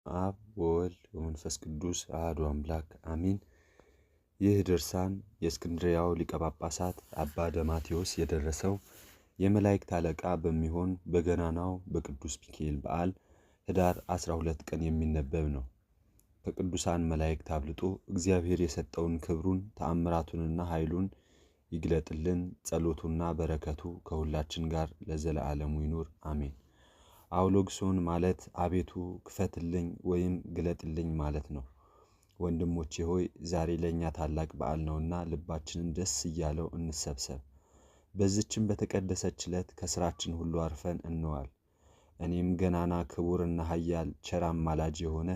አብ ወወልድ ወመንፈስ ቅዱስ አሐዱ አምላክ አሚን። ይህ ድርሳን የእስክንድርያው ሊቀ ጳጳሳት አባ ደማቴዎስ የደረሰው የመላእክት አለቃ በሚሆን በገናናው በቅዱስ ሚካኤል በዓል ኅዳር 12 ቀን የሚነበብ ነው። ከቅዱሳን መላእክት አብልጦ እግዚአብሔር የሰጠውን ክብሩን ተአምራቱንና ኃይሉን ይግለጥልን። ጸሎቱና በረከቱ ከሁላችን ጋር ለዘለዓለሙ ይኑር አሜን። አውሎግሶን ማለት አቤቱ ክፈትልኝ ወይም ግለጥልኝ ማለት ነው። ወንድሞቼ ሆይ ዛሬ ለእኛ ታላቅ በዓል ነውና ልባችንን ደስ እያለው እንሰብሰብ። በዚችም በተቀደሰች ዕለት ከሥራችን ሁሉ አርፈን እንዋል። እኔም ገናና ክቡርና ኃያል ቸር አማላጅ የሆነ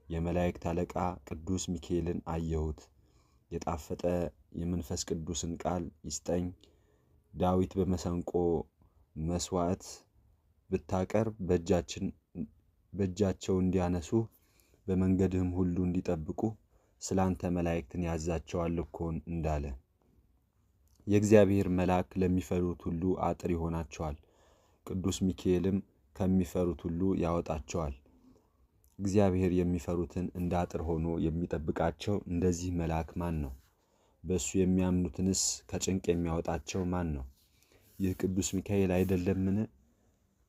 የመላእክት አለቃ ቅዱስ ሚካኤልን አየሁት። የጣፈጠ የመንፈስ ቅዱስን ቃል ይስጠኝ። ዳዊት በመሰንቆ መስዋዕት ብታቀርብ በእጃቸው እንዲያነሱ በመንገድህም ሁሉ እንዲጠብቁ ስላንተ መላእክትን ያዛቸዋል እኮን እንዳለ የእግዚአብሔር መልአክ ለሚፈሩት ሁሉ አጥር ይሆናቸዋል። ቅዱስ ሚካኤልም ከሚፈሩት ሁሉ ያወጣቸዋል። እግዚአብሔር የሚፈሩትን እንደ አጥር ሆኖ የሚጠብቃቸው እንደዚህ መልአክ ማን ነው? በእሱ የሚያምኑትንስ ከጭንቅ የሚያወጣቸው ማን ነው? ይህ ቅዱስ ሚካኤል አይደለምን?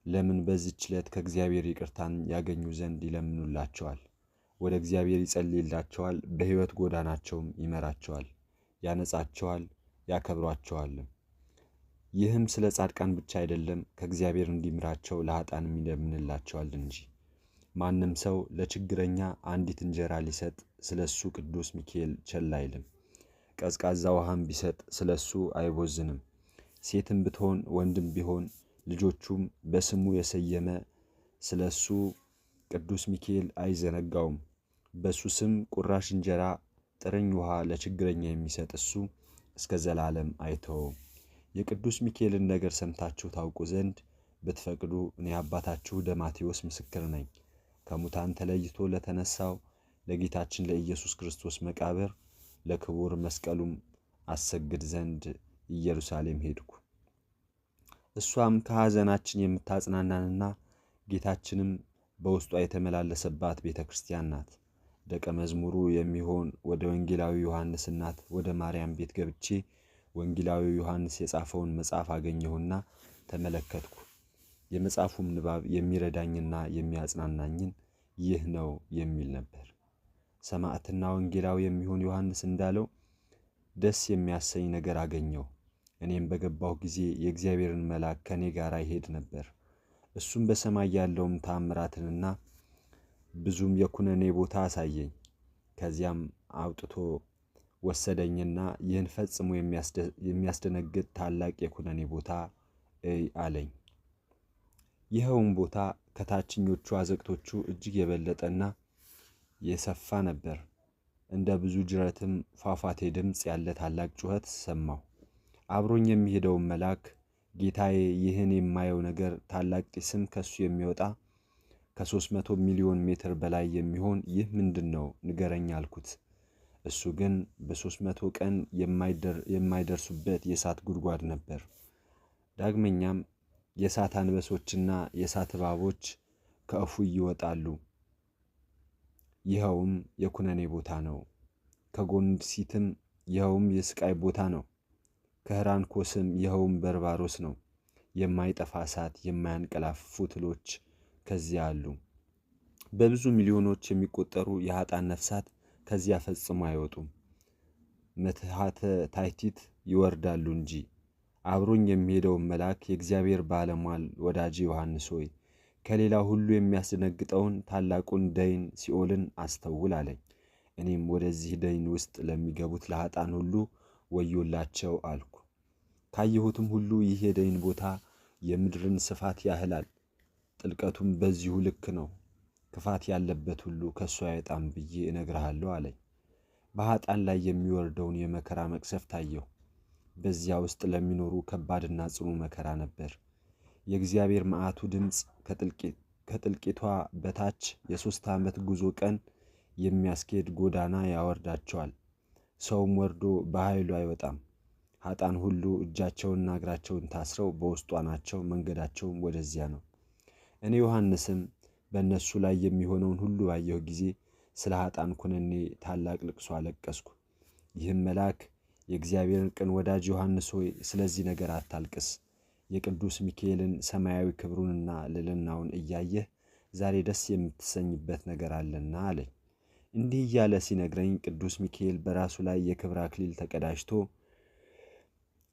ለምን በዚህች ዕለት ከእግዚአብሔር ይቅርታን ያገኙ ዘንድ ይለምኑላቸዋል። ወደ እግዚአብሔር ይጸልይላቸዋል። በሕይወት ጎዳናቸውም ይመራቸዋል፣ ያነጻቸዋል፣ ያከብሯቸዋልም። ይህም ስለ ጻድቃን ብቻ አይደለም፣ ከእግዚአብሔር እንዲምራቸው ለኃጥአንም ይለምንላቸዋል እንጂ። ማንም ሰው ለችግረኛ አንዲት እንጀራ ሊሰጥ ስለ እሱ ቅዱስ ሚካኤል ቸል አይልም። ቀዝቃዛ ውሃም ቢሰጥ ስለ እሱ አይቦዝንም። ሴትም ብትሆን ወንድም ቢሆን ልጆቹም በስሙ የሰየመ ስለ እሱ ቅዱስ ሚካኤል አይዘነጋውም። በእሱ ስም ቁራሽ እንጀራ ጥርኝ ውሃ ለችግረኛ የሚሰጥ እሱ እስከ ዘላለም አይተወውም። የቅዱስ ሚካኤልን ነገር ሰምታችሁ ታውቁ ዘንድ ብትፈቅዱ እኔ አባታችሁ ደማቴዎስ ምስክር ነኝ። ከሙታን ተለይቶ ለተነሳው ለጌታችን ለኢየሱስ ክርስቶስ መቃብር ለክቡር መስቀሉም አሰግድ ዘንድ ኢየሩሳሌም ሄድኩ። እሷም ከሐዘናችን የምታጽናናንና ጌታችንም በውስጧ የተመላለሰባት ቤተ ክርስቲያን ናት። ደቀ መዝሙሩ የሚሆን ወደ ወንጌላዊ ዮሐንስ እናት ወደ ማርያም ቤት ገብቼ ወንጌላዊ ዮሐንስ የጻፈውን መጽሐፍ አገኘሁና ተመለከትኩ። የመጽሐፉም ንባብ የሚረዳኝና የሚያጽናናኝን ይህ ነው የሚል ነበር። ሰማዕትና ወንጌላዊ የሚሆን ዮሐንስ እንዳለው ደስ የሚያሰኝ ነገር አገኘሁ። እኔም በገባሁ ጊዜ የእግዚአብሔርን መልአክ ከኔ ጋር ይሄድ ነበር። እሱም በሰማይ ያለውም ተአምራትንና ብዙም የኩነኔ ቦታ አሳየኝ። ከዚያም አውጥቶ ወሰደኝና ይህን ፈጽሞ የሚያስደነግጥ ታላቅ የኩነኔ ቦታ እይ አለኝ። ይኸውም ቦታ ከታችኞቹ አዘቅቶቹ እጅግ የበለጠና የሰፋ ነበር። እንደ ብዙ ጅረትም ፏፏቴ ድምፅ ያለ ታላቅ ጩኸት ሰማሁ። አብሮኝ የሚሄደውን መልአክ ጌታዬ፣ ይህን የማየው ነገር ታላቅ ጢስም ከሱ የሚወጣ ከ300 ሚሊዮን ሜትር በላይ የሚሆን ይህ ምንድን ነው ንገረኝ አልኩት። እሱ ግን በ300 ቀን የማይደርሱበት የእሳት ጉድጓድ ነበር። ዳግመኛም የእሳት አንበሶችና የእሳት እባቦች ከእፉ ይወጣሉ። ይኸውም የኩነኔ ቦታ ነው። ከጎንድሲትም ይኸውም የስቃይ ቦታ ነው። ከህራንኮስም ይኸውም በርባሮስ ነው። የማይጠፋ እሳት፣ የማያንቀላፉ ትሎች ከዚያ አሉ። በብዙ ሚሊዮኖች የሚቆጠሩ የኃጥአን ነፍሳት ከዚያ ፈጽሞ አይወጡም። መትሐተ ታሕቲት ይወርዳሉ እንጂ። አብሮኝ የሚሄደውን መልአክ የእግዚአብሔር ባለሟል ወዳጄ ዮሐንስ ሆይ ከሌላ ሁሉ የሚያስደነግጠውን ታላቁን ደይን ሲኦልን አስተውል አለኝ። እኔም ወደዚህ ደይን ውስጥ ለሚገቡት ለኃጥአን ሁሉ ወዮላቸው አልኩ። ካየሁትም ሁሉ ይህ የደይን ቦታ የምድርን ስፋት ያህላል፣ ጥልቀቱም በዚሁ ልክ ነው። ክፋት ያለበት ሁሉ ከእሱ አይወጣም ብዬ እነግርሃለሁ አለኝ። በኃጥአን ላይ የሚወርደውን የመከራ መቅሰፍት አየሁ። በዚያ ውስጥ ለሚኖሩ ከባድና ጽኑ መከራ ነበር። የእግዚአብሔር መዓቱ ድምፅ ከጥልቂቷ በታች የ3 ዓመት ጉዞ ቀን የሚያስኬድ ጎዳና ያወርዳቸዋል። ሰውም ወርዶ በኃይሉ አይወጣም። ኃጥአን ሁሉ እጃቸውንና እግራቸውን ታስረው በውስጧ ናቸው። መንገዳቸውም ወደዚያ ነው። እኔ ዮሐንስም በእነሱ ላይ የሚሆነውን ሁሉ ባየሁ ጊዜ ስለ ኃጥአን ኩነኔ ታላቅ ልቅሶ አለቀስኩ። ይህም መልአክ የእግዚአብሔርን ቅን ወዳጅ ዮሐንስ ሆይ ስለዚህ ነገር አታልቅስ፣ የቅዱስ ሚካኤልን ሰማያዊ ክብሩንና ልዕልናውን እያየህ ዛሬ ደስ የምትሰኝበት ነገር አለና አለኝ። እንዲህ እያለ ሲነግረኝ ቅዱስ ሚካኤል በራሱ ላይ የክብር አክሊል ተቀዳጅቶ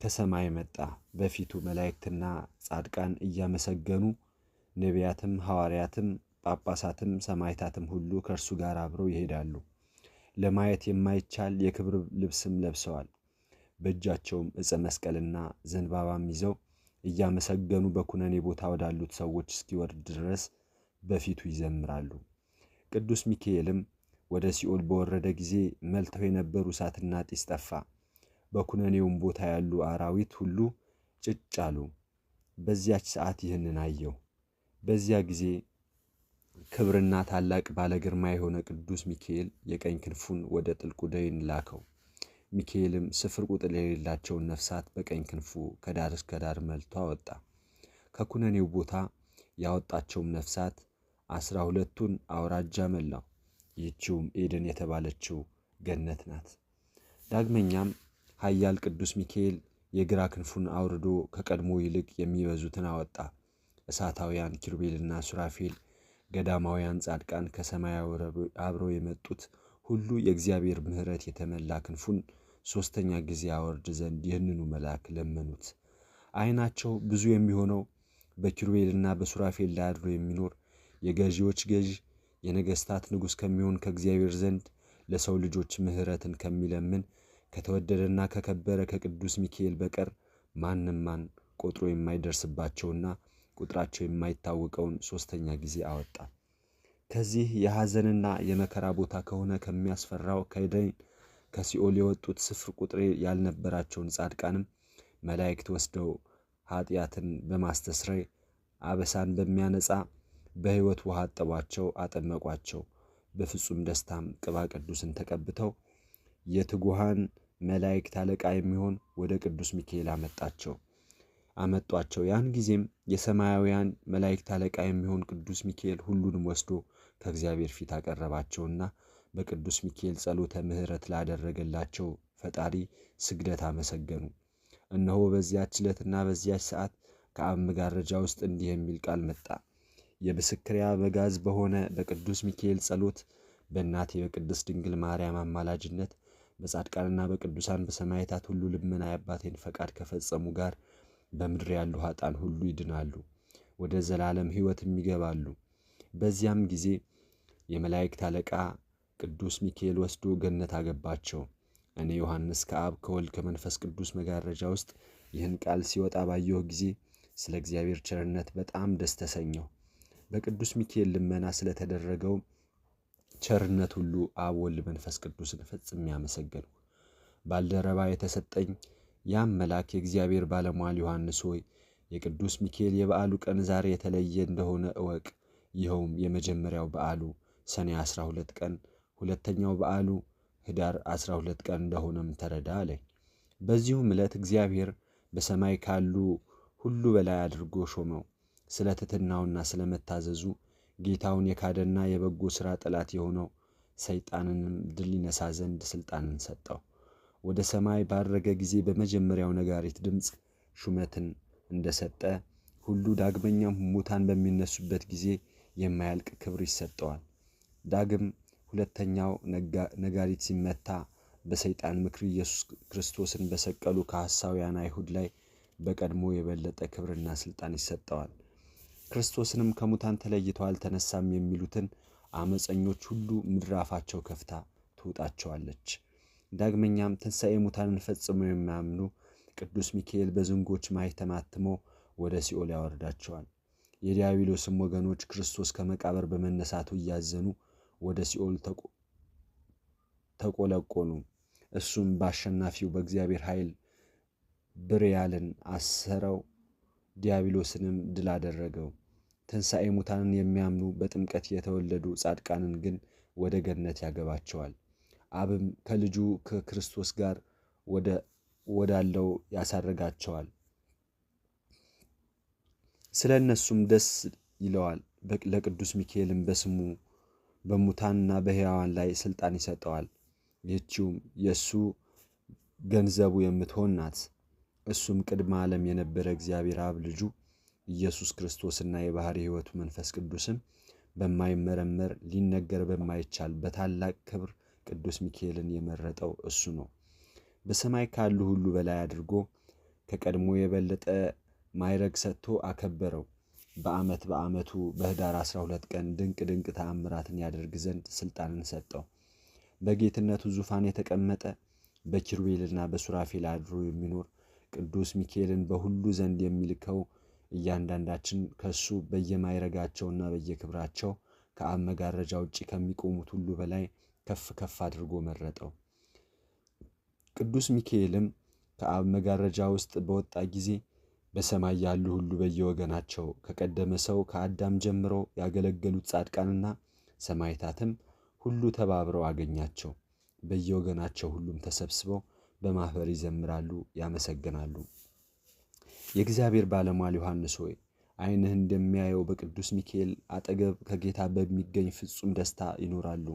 ከሰማይ መጣ። በፊቱ መላእክትና ጻድቃን እያመሰገኑ፣ ነቢያትም፣ ሐዋርያትም፣ ጳጳሳትም፣ ሰማዕታትም ሁሉ ከእርሱ ጋር አብረው ይሄዳሉ። ለማየት የማይቻል የክብር ልብስም ለብሰዋል። በእጃቸውም ዕፀ መስቀልና ዘንባባም ይዘው እያመሰገኑ በኩነኔ ቦታ ወዳሉት ሰዎች እስኪወርድ ድረስ በፊቱ ይዘምራሉ። ቅዱስ ሚካኤልም ወደ ሲኦል በወረደ ጊዜ መልተው የነበሩ እሳትና ጢስ ጠፋ። በኩነኔውም ቦታ ያሉ አራዊት ሁሉ ጭጭ አሉ። በዚያች ሰዓት ይህንን አየሁ። በዚያ ጊዜ ክብርና ታላቅ ባለ ግርማ የሆነ ቅዱስ ሚካኤል የቀኝ ክንፉን ወደ ጥልቁ ደይን ላከው። ሚካኤልም ስፍር ቁጥር የሌላቸውን ነፍሳት በቀኝ ክንፉ ከዳር እስከ ዳር መልቶ አወጣ። ከኩነኔው ቦታ ያወጣቸውም ነፍሳት 12ቱን አውራጃ መላው። ይህችውም ኤደን የተባለችው ገነት ናት። ዳግመኛም ኃያል ቅዱስ ሚካኤል የግራ ክንፉን አውርዶ ከቀድሞ ይልቅ የሚበዙትን አወጣ። እሳታውያን ኪሩቤልና ሱራፌል፣ ገዳማውያን ጻድቃን፣ ከሰማይ አብረው የመጡት ሁሉ የእግዚአብሔር ምሕረት የተመላ ክንፉን 3ኛ ጊዜ አወርድ ዘንድ ይህንኑ መልአክ ለመኑት። ዓይናቸው ብዙ የሚሆነው በኪሩቤልና በሱራፌል ላይ አድሮ የሚኖር የገዢዎች ገዥ የነገሥታት ንጉሥ ከሚሆን ከእግዚአብሔር ዘንድ ለሰው ልጆች ምሕረትን ከሚለምን ከተወደደና ከከበረ ከቅዱስ ሚካኤል በቀር ማንም ማን ቆጥሮ የማይደርስባቸውና ቁጥራቸው የማይታወቀውን 3ኛ ጊዜ አወጣ። ከዚህ የሐዘንና የመከራ ቦታ ከሆነ ከሚያስፈራው ከደይን ከሲኦል የወጡት ስፍር ቁጥር ያልነበራቸውን ጻድቃንም መላእክት ወስደው ኃጢአትን በማስተስረይ አበሳን በሚያነጻ በሕይወት ውሃ አጠቧቸው፣ አጠመቋቸው። በፍጹም ደስታም ቅባ ቅዱስን ተቀብተው የትጉሃን መላእክት አለቃ የሚሆን ወደ ቅዱስ ሚካኤል አመጧቸው። ያን ጊዜም የሰማያውያን መላእክት አለቃ የሚሆን ቅዱስ ሚካኤል ሁሉንም ወስዶ ከእግዚአብሔር ፊት አቀረባቸውና በቅዱስ ሚካኤል ጸሎተ ምሕረት ላደረገላቸው ፈጣሪ ስግደት አመሰገኑ። እነሆ በዚያች ዕለትና በዚያች ሰዓት ከአብ መጋረጃ ውስጥ እንዲህ የሚል ቃል መጣ። የምስክሪያ አበጋዝ በሆነ በቅዱስ ሚካኤል ጸሎት፣ በእናቴ በቅድስት ድንግል ማርያም አማላጅነት፣ በጻድቃንና በቅዱሳን በሰማዕታት ሁሉ ልመና የአባቴን ፈቃድ ከፈጸሙ ጋር በምድር ያሉ ኃጥአን ሁሉ ይድናሉ፣ ወደ ዘላለም ሕይወትም ይገባሉ። በዚያም ጊዜ የመላእክት አለቃ ቅዱስ ሚካኤል ወስዶ ገነት አገባቸው። እኔ ዮሐንስ ከአብ ከወልድ ከመንፈስ ቅዱስ መጋረጃ ውስጥ ይህን ቃል ሲወጣ ባየሁ ጊዜ ስለ እግዚአብሔር ቸርነት በጣም ደስ ተሰኘሁ። በቅዱስ ሚካኤል ልመና ስለተደረገው ቸርነት ሁሉ አብ ወልድ መንፈስ ቅዱስን ፈጽሜ አመሰገንሁ። ባልደረባ የተሰጠኝ ያም መልአክ የእግዚአብሔር ባለሟል ዮሐንስ ሆይ የቅዱስ ሚካኤል የበዓሉ ቀን ዛሬ የተለየ እንደሆነ እወቅ። ይኸውም የመጀመሪያው በዓሉ ሰኔ 12 ቀን፣ ሁለተኛው በዓሉ ህዳር 12 ቀን እንደሆነም ተረዳ አለኝ። በዚሁም ዕለት እግዚአብሔር በሰማይ ካሉ ሁሉ በላይ አድርጎ ሾመው። ስለ ትሕትናውና ስለ መታዘዙ ጌታውን የካደና የበጎ ሥራ ጠላት የሆነው ሰይጣንንም ድል ይነሳ ዘንድ ሥልጣንን ሰጠው። ወደ ሰማይ ባረገ ጊዜ በመጀመሪያው ነጋሪት ድምፅ ሹመትን እንደሰጠ ሁሉ ዳግመኛም ሙታን በሚነሱበት ጊዜ የማያልቅ ክብር ይሰጠዋል። ዳግም ሁለተኛው ነጋሪት ሲመታ በሰይጣን ምክር ኢየሱስ ክርስቶስን በሰቀሉ ከሐሳውያን አይሁድ ላይ በቀድሞ የበለጠ ክብርና ሥልጣን ይሰጠዋል። ክርስቶስንም ከሙታን ተለይቶ አልተነሳም የሚሉትን አመፀኞች ሁሉ ምድር አፋቸው ከፍታ ትውጣቸዋለች። ዳግመኛም ትንሣኤ ሙታንን ፈጽመው የማያምኑ ቅዱስ ሚካኤል በዝንጎች ማኅተም አትሞ ወደ ሲኦል ያወርዳቸዋል። የዲያብሎስም ወገኖች ክርስቶስ ከመቃብር በመነሳቱ እያዘኑ ወደ ሲኦል ተቆለቆሉ። እሱም በአሸናፊው በእግዚአብሔር ኃይል ብርያልን አሰረው፣ ዲያብሎስንም ድል አደረገው። ትንሣኤ ሙታንን የሚያምኑ በጥምቀት የተወለዱ ጻድቃንን ግን ወደ ገነት ያገባቸዋል። አብም ከልጁ ከክርስቶስ ጋር ወዳለው ያሳረጋቸዋል። ስለ እነሱም ደስ ይለዋል። ለቅዱስ ሚካኤልም በስሙ በሙታንና በሕያዋን ላይ ሥልጣን ይሰጠዋል። ይህችውም የእሱ ገንዘቡ የምትሆን ናት። እሱም ቅድመ ዓለም የነበረ እግዚአብሔር አብ ልጁ ኢየሱስ ክርስቶስና የባሕርይ ሕይወቱ መንፈስ ቅዱስም በማይመረመር ሊነገር በማይቻል በታላቅ ክብር ቅዱስ ሚካኤልን የመረጠው እሱ ነው። በሰማይ ካሉ ሁሉ በላይ አድርጎ ከቀድሞ የበለጠ ማዕረግ ሰጥቶ አከበረው። በዓመቱ በኅዳር 12 ቀን ድንቅ ድንቅ ተአምራትን ያደርግ ዘንድ ሥልጣንን ሰጠው። በጌትነቱ ዙፋን የተቀመጠ በኪሩቤልና በሱራፌል አድሮ የሚኖር ቅዱስ ሚካኤልን በሁሉ ዘንድ የሚልከው እያንዳንዳችን ከሱ በየማዕረጋቸውና በየክብራቸው ከአብ መጋረጃ ውጭ ከሚቆሙት ሁሉ በላይ ከፍ ከፍ አድርጎ መረጠው። ቅዱስ ሚካኤልም ከአብ መጋረጃ ውስጥ በወጣ ጊዜ በሰማይ ያሉ ሁሉ በየወገናቸው ከቀደመ ሰው ከአዳም ጀምሮ ያገለገሉት ጻድቃንና ሰማዕታትም ሁሉ ተባብረው አገኛቸው። በየወገናቸው ሁሉም ተሰብስበው በማኅበር ይዘምራሉ፣ ያመሰግናሉ። የእግዚአብሔር ባለሟል ዮሐንስ ሆይ ዓይንህ እንደሚያየው በቅዱስ ሚካኤል አጠገብ ከጌታ በሚገኝ ፍጹም ደስታ ይኖራሉ።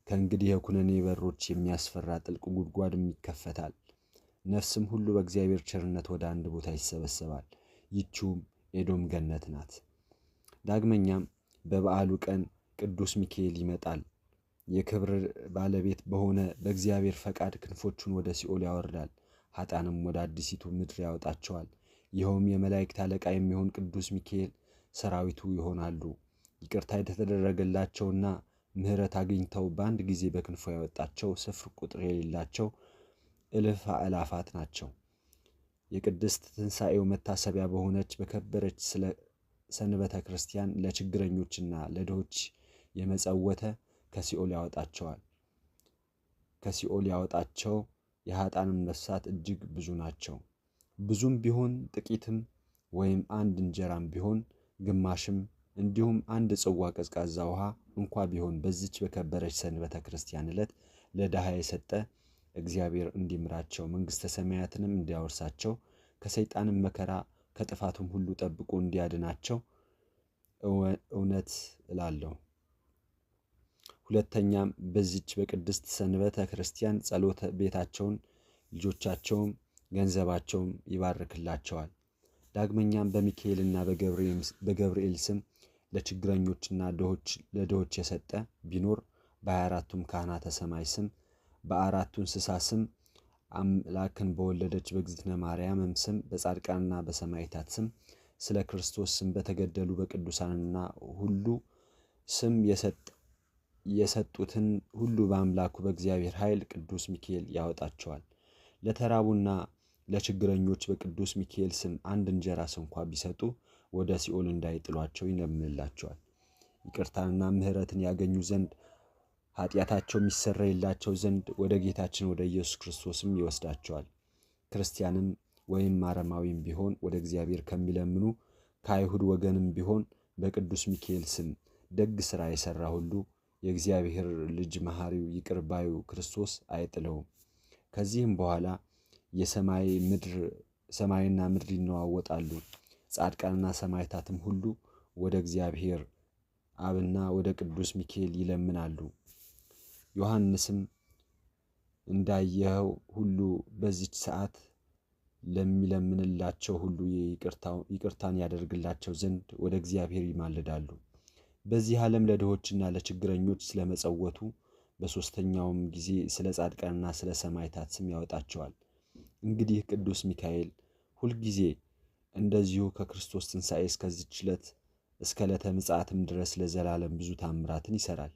ከእንግዲህ የኩነኔ በሮች የሚያስፈራ ጥልቅ ጉድጓድም ይከፈታል። ነፍስም ሁሉ በእግዚአብሔር ቸርነት ወደ አንድ ቦታ ይሰበሰባል። ይህችውም ኤዶም ገነት ናት። ዳግመኛም በበዓሉ ቀን ቅዱስ ሚካኤል ይመጣል። የክብር ባለቤት በሆነ በእግዚአብሔር ፈቃድ ክንፎቹን ወደ ሲኦል ያወርዳል። ኃጥአንም ወደ አዲሲቱ ምድር ያወጣቸዋል። ይኸውም የመላእክት አለቃ የሚሆን ቅዱስ ሚካኤል ሰራዊቱ ይሆናሉ። ይቅርታ የተደረገላቸውና ምሕረት አግኝተው በአንድ ጊዜ በክንፎ ያወጣቸው ስፍር ቁጥር የሌላቸው እልፍ አእላፋት ናቸው። የቅድስት ትንሣኤው መታሰቢያ በሆነች በከበረች ስለ ሰንበተ ክርስቲያን ለችግረኞችና ለድሆች የመጸወተ ከሲኦል ያወጣቸው የኃጥአንም ነፍሳት እጅግ ብዙ ናቸው። ብዙም ቢሆን ጥቂትም ወይም አንድ እንጀራም ቢሆን ግማሽም እንዲሁም አንድ ጽዋ ቀዝቃዛ ውሃ እንኳ ቢሆን በዚች በከበረች ሰንበተ ክርስቲያን ዕለት ለድሃ የሰጠ እግዚአብሔር እንዲምራቸው መንግሥተ ሰማያትንም እንዲያወርሳቸው ከሰይጣንም መከራ ከጥፋቱም ሁሉ ጠብቆ እንዲያድናቸው እውነት እላለሁ። ሁለተኛም በዚች በቅድስት ሰንበተ ክርስቲያን ጸሎተ ቤታቸውን ልጆቻቸውም ገንዘባቸውም ይባርክላቸዋል። ዳግመኛም በሚካኤልና በገብርኤል ስም ለችግረኞችና ለድሆች የሰጠ ቢኖር በ24ቱም ካህናተ ሰማይ ስም በአራቱ እንስሳ ስም አምላክን በወለደች በእግዝእትነ ማርያምም ስም በጻድቃንና በሰማዕታት ስም ስለ ክርስቶስ ስም በተገደሉ በቅዱሳንና ሁሉ ስም የሰጡትን ሁሉ በአምላኩ በእግዚአብሔር ኃይል ቅዱስ ሚካኤል ያወጣቸዋል። ለተራቡና ለችግረኞች በቅዱስ ሚካኤል ስም አንድ እንጀራ ስንኳ ቢሰጡ ወደ ሲኦል እንዳይጥሏቸው ይለምንላቸዋል። ይቅርታንና ምሕረትን ያገኙ ዘንድ ኃጢአታቸው የሚሰረይላቸው ዘንድ ወደ ጌታችን ወደ ኢየሱስ ክርስቶስም ይወስዳቸዋል። ክርስቲያንም ወይም አረማዊም ቢሆን ወደ እግዚአብሔር ከሚለምኑ ከአይሁድ ወገንም ቢሆን በቅዱስ ሚካኤል ስም ደግ ሥራ የሠራ ሁሉ የእግዚአብሔር ልጅ መሐሪው ይቅር ባዩ ክርስቶስ አይጥለውም። ከዚህም በኋላ ሰማይና ምድር ይነዋወጣሉ። ጻድቃንና ሰማዕታትም ሁሉ ወደ እግዚአብሔር አብና ወደ ቅዱስ ሚካኤል ይለምናሉ። ዮሐንስም እንዳየኸው ሁሉ በዚች ሰዓት ለሚለምንላቸው ሁሉ ይቅርታን ያደርግላቸው ዘንድ ወደ እግዚአብሔር ይማልዳሉ። በዚህ ዓለም ለድሆችና ለችግረኞች ስለመጸወቱ በሦስተኛውም ጊዜ ስለ ጻድቃንና ስለ ሰማዕታት ስም ያወጣቸዋል። እንግዲህ ቅዱስ ሚካኤል ሁልጊዜ እንደዚሁ ከክርስቶስ ትንሣኤ እስከዚች ዕለት እስከ ዕለተ ምጽአትም ድረስ ለዘላለም ብዙ ታምራትን ይሠራል።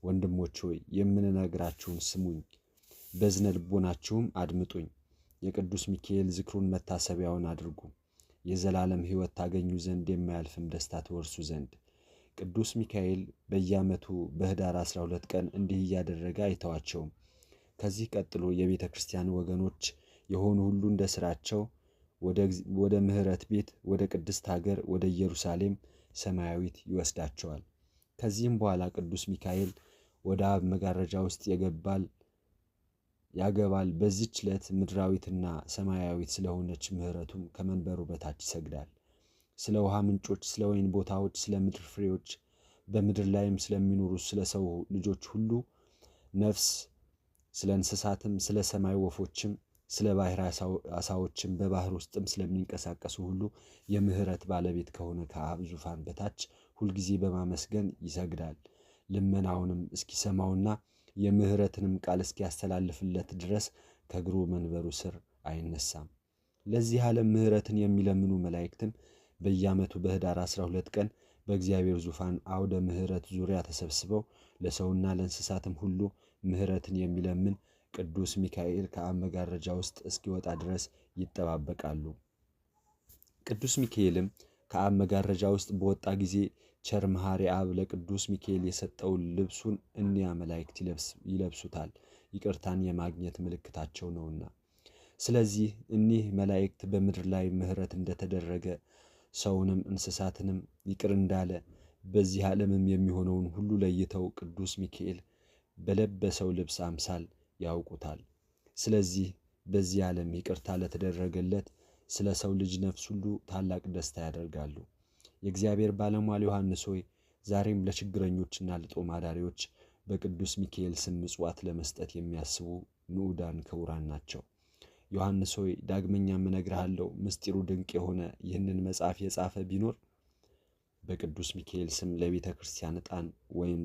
ወንድሞች ሆይ የምንነግራችሁን ስሙኝ፣ በዝነ ልቦናችሁም አድምጡኝ። የቅዱስ ሚካኤል ዝክሩን መታሰቢያውን አድርጉ፣ የዘላለም ሕይወት ታገኙ ዘንድ የማያልፍም ደስታ ትወርሱ ዘንድ። ቅዱስ ሚካኤል በየዓመቱ በኅዳር 12 ቀን እንዲህ እያደረገ አይተዋቸውም። ከዚህ ቀጥሎ የቤተ ክርስቲያን ወገኖች የሆኑ ሁሉ እንደ ሥራቸው ወደ ምሕረት ቤት ወደ ቅድስት ሀገር ወደ ኢየሩሳሌም ሰማያዊት ይወስዳቸዋል። ከዚህም በኋላ ቅዱስ ሚካኤል ወደ አብ መጋረጃ ውስጥ ያገባል። በዚች ዕለት ምድራዊትና ሰማያዊት ስለሆነች ምሕረቱም ከመንበሩ በታች ይሰግዳል። ስለ ውሃ ምንጮች፣ ስለ ወይን ቦታዎች፣ ስለ ምድር ፍሬዎች፣ በምድር ላይም ስለሚኖሩ ስለ ሰው ልጆች ሁሉ ነፍስ፣ ስለ እንስሳትም፣ ስለ ሰማይ ወፎችም፣ ስለ ባሕር ዓሣዎችም፣ በባሕር ውስጥም ስለሚንቀሳቀሱ ሁሉ የምሕረት ባለቤት ከሆነ ከአብ ዙፋን በታች ሁልጊዜ በማመስገን ይሰግዳል። ልመናውንም እስኪሰማውና የምሕረትንም ቃል እስኪያስተላልፍለት ድረስ ከእግሩ መንበሩ ስር አይነሳም። ለዚህ ዓለም ምሕረትን የሚለምኑ መላእክትም በየዓመቱ በኅዳር 12 ቀን በእግዚአብሔር ዙፋን አውደ ምሕረት ዙሪያ ተሰብስበው ለሰውና ለእንስሳትም ሁሉ ምሕረትን የሚለምን ቅዱስ ሚካኤል ከአብ መጋረጃ ውስጥ እስኪወጣ ድረስ ይጠባበቃሉ። ቅዱስ ሚካኤልም ከአብ መጋረጃ ውስጥ በወጣ ጊዜ ቸር መሐሪ አብ ለቅዱስ ሚካኤል የሰጠውን ልብሱን እኒያ መላእክት ይለብሱታል፣ ይቅርታን የማግኘት ምልክታቸው ነውና። ስለዚህ እኒህ መላእክት በምድር ላይ ምሕረት እንደተደረገ ሰውንም እንስሳትንም ይቅር እንዳለ በዚህ ዓለምም የሚሆነውን ሁሉ ለይተው ቅዱስ ሚካኤል በለበሰው ልብስ አምሳል ያውቁታል። ስለዚህ በዚህ ዓለም ይቅርታ ለተደረገለት ስለ ሰው ልጅ ነፍስ ሁሉ ታላቅ ደስታ ያደርጋሉ። የእግዚአብሔር ባለሟል ዮሐንስ ሆይ ዛሬም ለችግረኞችና ለጦም አዳሪዎች በቅዱስ ሚካኤል ስም ምጽዋት ለመስጠት የሚያስቡ ንዑዳን ክቡራን ናቸው። ዮሐንስ ሆይ ዳግመኛም እነግርሃለሁ፣ ምስጢሩ ድንቅ የሆነ ይህንን መጽሐፍ የጻፈ ቢኖር በቅዱስ ሚካኤል ስም ለቤተ ክርስቲያን ዕጣን ወይም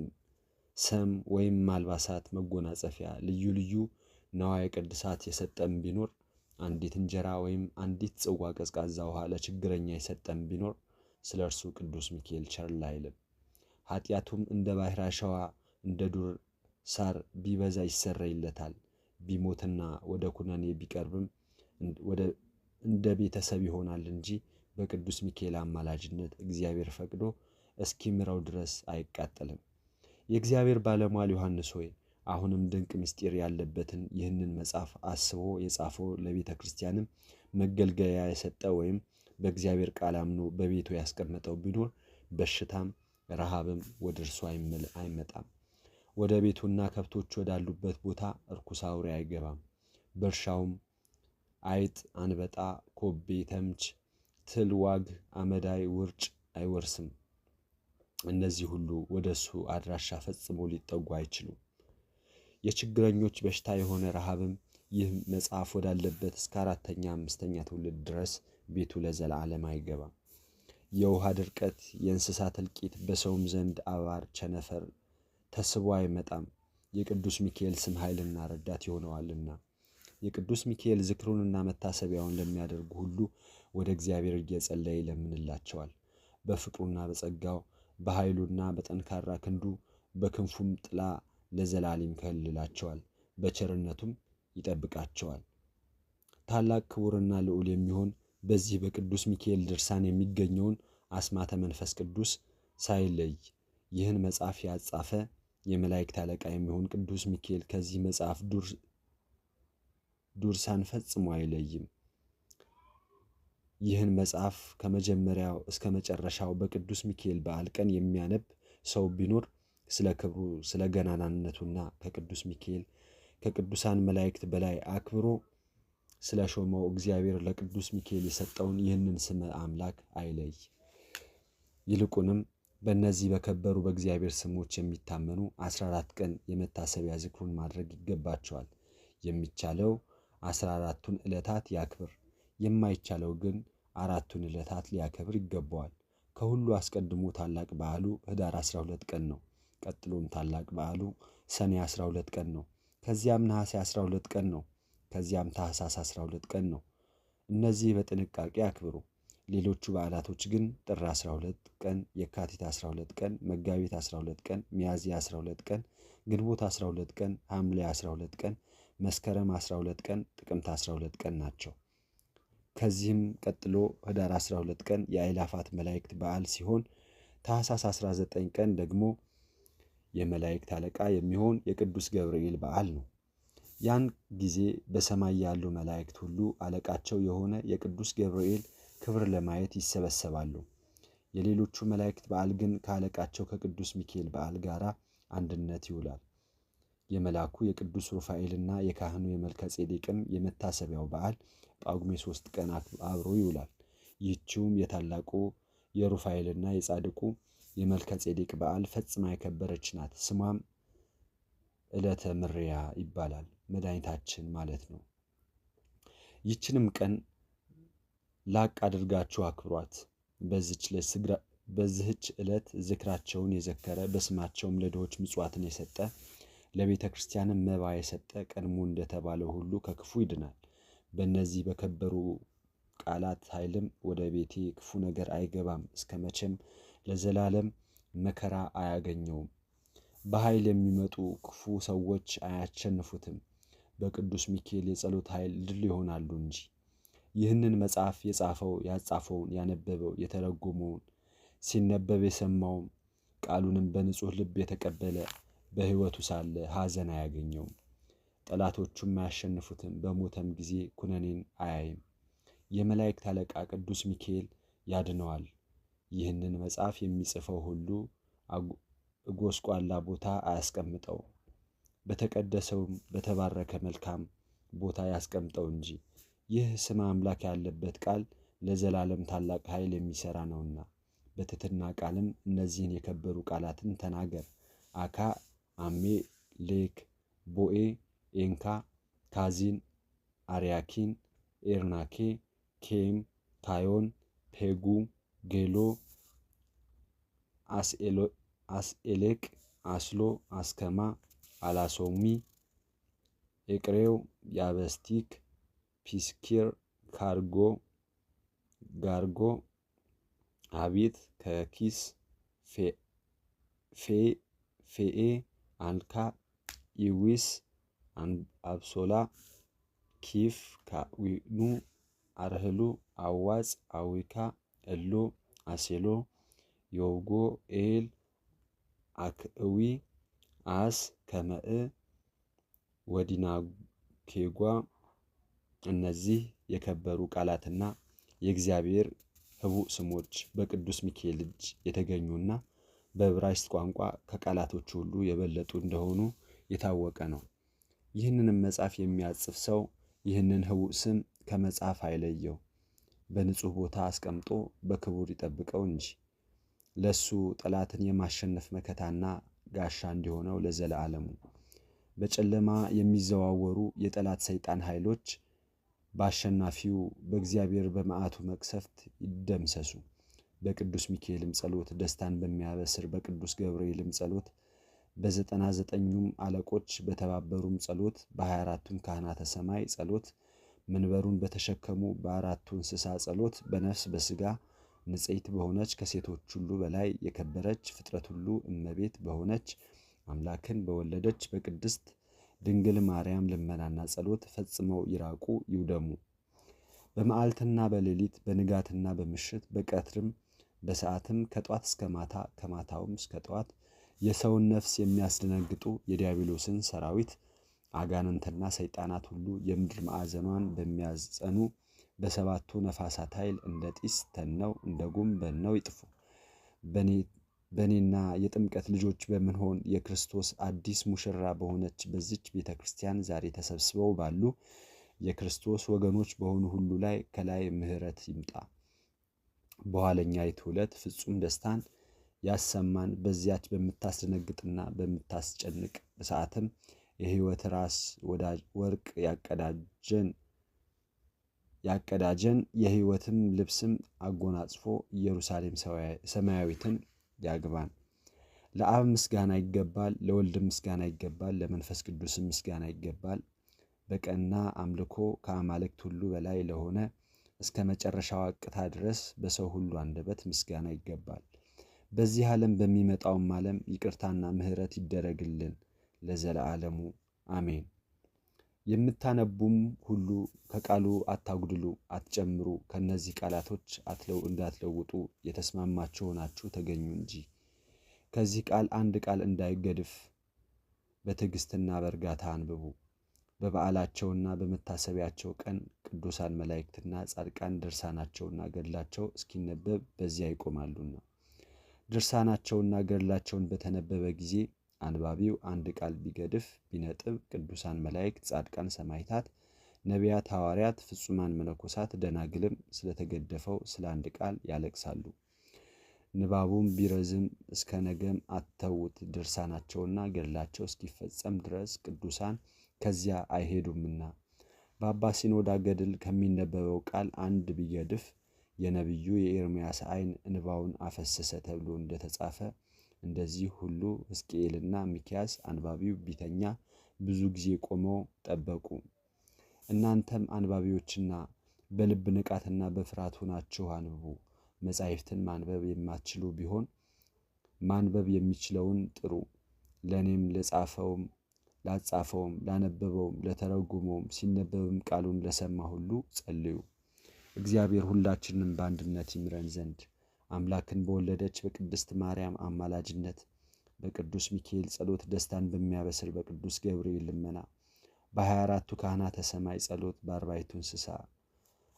ሰም ወይም አልባሳት፣ መጎናጸፊያ፣ ልዩ ልዩ ነዋየ ቅድሳት የሰጠም ቢኖር አንዲት እንጀራ ወይም አንዲት ጽዋ ቀዝቃዛ ውሃ ለችግረኛ የሰጠም ቢኖር ስለ እርሱ ቅዱስ ሚካኤል ቸል አይልም። ኃጢአቱም እንደ ባሕር አሸዋ እንደ ዱር ሳር ቢበዛ ይሰረይለታል። ቢሞትና ወደ ኩነኔ ቢቀርብም እንደ ቤተሰብ ይሆናል እንጂ በቅዱስ ሚካኤል አማላጅነት እግዚአብሔር ፈቅዶ እስኪምረው ድረስ አይቃጠልም። የእግዚአብሔር ባለሟል ዮሐንስ ሆይ አሁንም ድንቅ ምስጢር ያለበትን ይህንን መጽሐፍ አስቦ የጻፈው ለቤተ ክርስቲያንም መገልገያ የሰጠ ወይም በእግዚአብሔር ቃል አምኖ በቤቱ ያስቀመጠው ቢኖር በሽታም ረሃብም ወደ እርሱ አይመጣም። ወደ ቤቱና ከብቶች ወዳሉበት ቦታ እርኩስ አውሬ አይገባም። በእርሻውም አይጥ፣ አንበጣ፣ ኮቤ፣ ተምች፣ ትል፣ ዋግ፣ አመዳይ፣ ውርጭ አይወርስም። እነዚህ ሁሉ ወደ እሱ አድራሻ ፈጽሞ ሊጠጉ አይችሉም። የችግረኞች በሽታ የሆነ ረሃብም ይህ መጽሐፍ ወዳለበት እስከ 4ኛ 5ኛ ትውልድ ድረስ ቤቱ ለዘላለም አይገባም። የውሃ ድርቀት፣ የእንስሳት እልቂት፣ በሰውም ዘንድ አባር ቸነፈር ተስቦ አይመጣም። የቅዱስ ሚካኤል ስም ኃይልና ረዳት ይሆነዋልና። የቅዱስ ሚካኤል ዝክሩንና መታሰቢያውን ለሚያደርጉ ሁሉ ወደ እግዚአብሔር እየጸለየ ይለምንላቸዋል። በፍቅሩና በጸጋው በኃይሉና በጠንካራ ክንዱ በክንፉም ጥላ ለዘላለም ይከልላቸዋል፣ በቸርነቱም ይጠብቃቸዋል። ታላቅ ክቡርና ልዑል የሚሆን በዚህ በቅዱስ ሚካኤል ድርሳን የሚገኘውን አስማተ መንፈስ ቅዱስ ሳይለይ ይህን መጽሐፍ ያጻፈ የመላእክት አለቃ የሚሆን ቅዱስ ሚካኤል ከዚህ መጽሐፍ ድርሳን ፈጽሞ አይለይም። ይህን መጽሐፍ ከመጀመሪያው እስከ መጨረሻው በቅዱስ ሚካኤል በዓል ቀን የሚያነብ ሰው ቢኖር ስለ ክብሩ ስለ ገናናነቱና ከቅዱስ ሚካኤል ከቅዱሳን መላእክት በላይ አክብሮ ስለ ሾመው እግዚአብሔር ለቅዱስ ሚካኤል የሰጠውን ይህንን ስመ አምላክ አይለይ። ይልቁንም በእነዚህ በከበሩ በእግዚአብሔር ስሞች የሚታመኑ 14 ቀን የመታሰቢያ ዝክሩን ማድረግ ይገባቸዋል። የሚቻለው 14ቱን ዕለታት ያክብር፣ የማይቻለው ግን 4ቱን ዕለታት ሊያከብር ይገባዋል። ከሁሉ አስቀድሞ ታላቅ በዓሉ ኅዳር 12 ቀን ነው። ቀጥሎም ታላቅ በዓሉ ሰኔ 12 ቀን ነው። ከዚያም ነሐሴ 12 ቀን ነው። ከዚያም ታኅሳስ 12 ቀን ነው። እነዚህ በጥንቃቄ አክብሩ። ሌሎቹ በዓላቶች ግን ጥር 12 ቀን፣ የካቲት 12 ቀን፣ መጋቢት 12 ቀን፣ ሚያዝያ 12 ቀን፣ ግንቦት 12 ቀን፣ ሐምሌ 12 ቀን፣ መስከረም 12 ቀን፣ ጥቅምት 12 ቀን ናቸው። ከዚህም ቀጥሎ ኅዳር 12 ቀን የአእላፋት መላእክት በዓል ሲሆን ታኅሳስ 19 ቀን ደግሞ የመላእክት አለቃ የሚሆን የቅዱስ ገብርኤል በዓል ነው። ያን ጊዜ በሰማይ ያሉ መላእክት ሁሉ አለቃቸው የሆነ የቅዱስ ገብርኤል ክብር ለማየት ይሰበሰባሉ። የሌሎቹ መላእክት በዓል ግን ከአለቃቸው ከቅዱስ ሚካኤል በዓል ጋር አንድነት ይውላል። የመልአኩ የቅዱስ ሩፋኤልና የካህኑ የመልከ ጼዴቅም የመታሰቢያው በዓል ጳጉሜ 3 ቀን አብሮ ይውላል። ይህችውም የታላቁ የሩፋኤልና የጻድቁ የመልከ ጼዴቅ በዓል ፈጽማ የከበረች ናት። ስሟም ዕለተ ምሪያ ይባላል። መድኃኒታችን ማለት ነው። ይችንም ቀን ላቅ አድርጋችሁ አክብሯት። በዚህች ዕለት ዝክራቸውን የዘከረ በስማቸውም ለድሆች ምጽዋትን የሰጠ ለቤተ ክርስቲያንም መባ የሰጠ ቀድሞ እንደተባለው ሁሉ ከክፉ ይድናል። በእነዚህ በከበሩ ቃላት ኃይልም ወደ ቤቴ ክፉ ነገር አይገባም፣ እስከ መቼም ለዘላለም መከራ አያገኘውም። በኃይል የሚመጡ ክፉ ሰዎች አያሸንፉትም፣ በቅዱስ ሚካኤል የጸሎት ኃይል ድል ይሆናሉ እንጂ። ይህንን መጽሐፍ የጻፈው ያጻፈውን ያነበበው የተረጎመውን ሲነበብ የሰማውም ቃሉንም በንጹሕ ልብ የተቀበለ በሕይወቱ ሳለ ሐዘን አያገኘውም። ጠላቶቹም አያሸንፉትም፣ በሞተም ጊዜ ኩነኔን አያይም። የመላእክት አለቃ ቅዱስ ሚካኤል ያድነዋል። ይህንን መጽሐፍ የሚጽፈው ሁሉ ጎስቋላ ቦታ አያስቀምጠው፣ በተቀደሰውም በተባረከ መልካም ቦታ ያስቀምጠው እንጂ። ይህ ስመ አምላክ ያለበት ቃል ለዘላለም ታላቅ ኃይል የሚሠራ ነውና። በትሕትና ቃልም እነዚህን የከበሩ ቃላትን ተናገር። አካ፣ አሜ፣ ሌክ፣ ቦኤ፣ ኤንካ፣ ካዚን፣ አርያኪን፣ ኤርናኬ፣ ኬም፣ ታዮን፣ ፔጉ፣ ጌሎ፣ አስኤሌቅ፣ አስሎ፣ አስከማ፣ አላሶሚ፣ ኤቅሬው፣ ያበስቲክ፣ ፒስኪር፣ ካርጎ፣ ጋርጎ፣ አቢት፣ ከኪስ፣ ፌኤ፣ አንካ፣ ኢዊስ፣ አብሶላ፣ ኪፍ፣ ካዊኑ፣ አርህሉ፣ አዋጽ፣ አዊካ፣ እሎ፣ አሴሎ፣ ዮጎ፣ ኤል፣ አክእዊ፣ አስ፣ ከመእ፣ ወዲናኬጓ። እነዚህ የከበሩ ቃላትና የእግዚአብሔር ህቡዕ ስሞች በቅዱስ ሚካኤል እጅ የተገኙና በዕብራይስጥ ቋንቋ ከቃላቶቹ ሁሉ የበለጡ እንደሆኑ የታወቀ ነው። ይህንንም መጽሐፍ የሚያጽፍ ሰው ይህንን ህቡዕ ስም ከመጽሐፍ አይለየው፣ በንጹሕ ቦታ አስቀምጦ በክቡር ይጠብቀው እንጂ። ለሱ ጠላትን የማሸነፍ መከታና ጋሻ እንዲሆነው ለዘለዓለሙ። በጨለማ የሚዘዋወሩ የጠላት ሰይጣን ኃይሎች በአሸናፊው በእግዚአብሔር በመዓቱ መቅሰፍት ይደምሰሱ። በቅዱስ ሚካኤልም ጸሎት ደስታን በሚያበስር በቅዱስ ገብርኤልም ጸሎት በ99ኙም አለቆች በተባበሩም ጸሎት በ24ቱም ካህናተ ሰማይ ጸሎት መንበሩን በተሸከሙ በአራቱ እንስሳ ጸሎት በነፍስ በሥጋ ንጽሕት በሆነች ከሴቶች ሁሉ በላይ የከበረች ፍጥረት ሁሉ እመቤት በሆነች አምላክን በወለደች በቅድስት ድንግል ማርያም ልመናና ጸሎት ፈጽመው ይራቁ ይውደሙ። በመዓልትና በሌሊት በንጋትና በምሽት በቀትርም በሰዓትም ከጧት እስከ ማታ ከማታውም እስከ ጠዋት የሰውን ነፍስ የሚያስደነግጡ የዲያብሎስን ሰራዊት አጋንንትና ሰይጣናት ሁሉ የምድር ማዕዘኗን በሚያጸኑ በሰባቱ ነፋሳት ኃይል እንደ ጢስ ተነው እንደ ጉም በነው ይጥፉ። በእኔና የጥምቀት ልጆች በምንሆን የክርስቶስ አዲስ ሙሽራ በሆነች በዚች ቤተ ክርስቲያን ዛሬ ተሰብስበው ባሉ የክርስቶስ ወገኖች በሆኑ ሁሉ ላይ ከላይ ምሕረት ይምጣ። በኋለኛይቱ ዕለት ፍጹም ደስታን ያሰማን። በዚያች በምታስደነግጥና በምታስጨንቅ ሰዓትም የሕይወት ራስ ወርቅ ያቀዳጀን የሕይወትም ልብስም አጎናጽፎ ኢየሩሳሌም ሰማያዊትን ያግባን። ለአብ ምስጋና ይገባል፣ ለወልድም ምስጋና ይገባል፣ ለመንፈስ ቅዱስም ምስጋና ይገባል። በቀና አምልኮ ከአማልክት ሁሉ በላይ ለሆነ እስከ መጨረሻው እቅታ ድረስ በሰው ሁሉ አንደበት ምስጋና ይገባል። በዚህ ዓለም በሚመጣውም ዓለም ይቅርታና ምሕረት ይደረግልን ለዘለዓለሙ አሜን። የምታነቡም ሁሉ ከቃሉ አታጉድሉ፣ አትጨምሩ። ከነዚህ ቃላቶች እንዳትለውጡ የተስማማችሁ ሆናችሁ ተገኙ እንጂ። ከዚህ ቃል አንድ ቃል እንዳይገድፍ በትዕግስትና በእርጋታ አንብቡ። በበዓላቸውና በመታሰቢያቸው ቀን ቅዱሳን መላእክትና ጻድቃን ድርሳናቸውና ገድላቸው እስኪነበብ በዚያ ይቆማሉና። ድርሳናቸውና ገድላቸውን በተነበበ ጊዜ አንባቢው አንድ ቃል ቢገድፍ ቢነጥብ ቅዱሳን መላእክት፣ ጻድቃን፣ ሰማዕታት፣ ነቢያት፣ ሐዋርያት፣ ፍጹማን መነኮሳት፣ ደናግልም ስለተገደፈው ስለ አንድ ቃል ያለቅሳሉ። ንባቡም ቢረዝም እስከ ነገም አተውት ድርሳናቸውና ገድላቸው እስኪፈጸም ድረስ ቅዱሳን ከዚያ አይሄዱምና። በአባ ሲኖዳ ገድል ከሚነበበው ቃል አንድ ቢገድፍ የነቢዩ የኤርምያስ ዓይን እንባውን አፈሰሰ ተብሎ እንደተጻፈ እንደዚህ ሁሉ ሕዝቅኤልና ሚክያስ አንባቢው ቢተኛ ብዙ ጊዜ ቆመው ጠበቁ። እናንተም አንባቢዎችና በልብ ንቃትና በፍርሃት ሆናችሁ አንብቡ። መጻሕፍትን ማንበብ የማትችሉ ቢሆን ማንበብ የሚችለውን ጥሩ። ለእኔም ለጻፈውም ላጻፈውም ላነበበውም ለተረጉመውም ሲነበብም ቃሉን ለሰማ ሁሉ ጸልዩ። እግዚአብሔር ሁላችንም በአንድነት ይምረን ዘንድ አምላክን በወለደች በቅድስት ማርያም አማላጅነት በቅዱስ ሚካኤል ጸሎት ደስታን በሚያበስር በቅዱስ ገብርኤል ልመና በ24ቱ ካህናተ ሰማይ ጸሎት በ40ቱ እንስሳ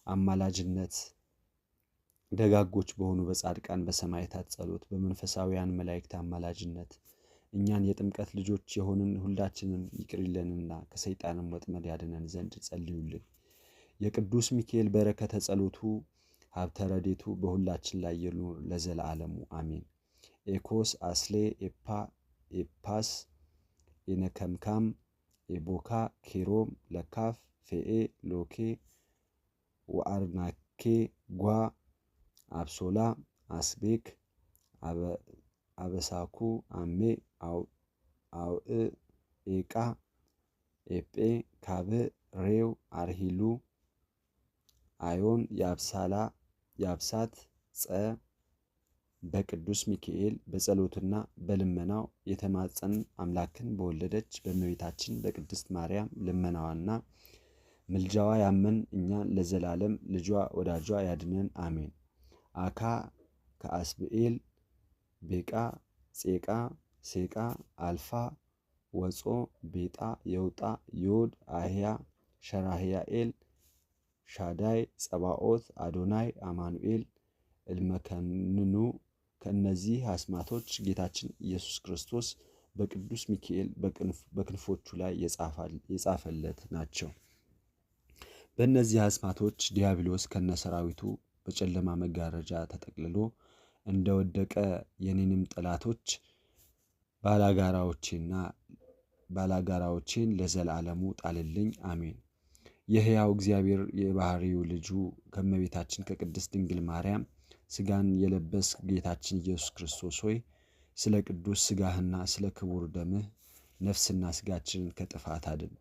አማላጅነት ደጋጎች በሆኑ በጻድቃን በሰማዕታት ጸሎት በመንፈሳውያን መላእክት አማላጅነት እኛን የጥምቀት ልጆች የሆንን ሁላችንም ይቅር ይለንና ከሰይጣንም ወጥመድ ያድነን ዘንድ ጸልዩልን። የቅዱስ ሚካኤል በረከተ ጸሎቱ ሀብተ ረድኤቱ በሁላችን ላይ ይኑር ለዘላለሙ አሜን። ኤኮስ አስሌ ኤፓ ኤፓስ ኤነከምካም ኤቦካ ኬሮም ለካፍ ፌኤ ሎኬ ወአርናኬ ጓ አብሶላ አስቤክ አበሳኩ አሜ አውእ ኤቃ ኤጴ ካብእ ሬው አርሂሉ አዮን ያብሳላ ያብሳት ጸ በቅዱስ ሚካኤል በጸሎትና በልመናው የተማጸን አምላክን በወለደች በእመቤታችን በቅድስት ማርያም ልመናዋና ምልጃዋ ያመን እኛን ለዘላለም ልጇ ወዳጇ ያድነን አሜን። አካ ከአስብኤል ቤቃ ጼቃ ሴቃ አልፋ ወጾ ቤጣ የውጣ ዮድ አህያ ሸራህያኤል ሻዳይ ጸባኦት አዶናይ አማኑኤል እልመከንኑ። ከእነዚህ አስማቶች ጌታችን ኢየሱስ ክርስቶስ በቅዱስ ሚካኤል በክንፎቹ ላይ የጻፈለት ናቸው። በእነዚህ አስማቶች ዲያብሎስ ከነሰራዊቱ በጨለማ መጋረጃ ተጠቅልሎ እንደወደቀ የኔንም ጠላቶች ባላጋራዎቼን ለዘላለሙ ጣልልኝ አሜን። የሕያው እግዚአብሔር የባሕሪው ልጁ ከእመቤታችን ከቅድስት ድንግል ማርያም ሥጋን የለበስ ጌታችን ኢየሱስ ክርስቶስ ሆይ ስለ ቅዱስ ሥጋህና ስለ ክቡር ደምህ ነፍስና ሥጋችንን ከጥፋት አድን።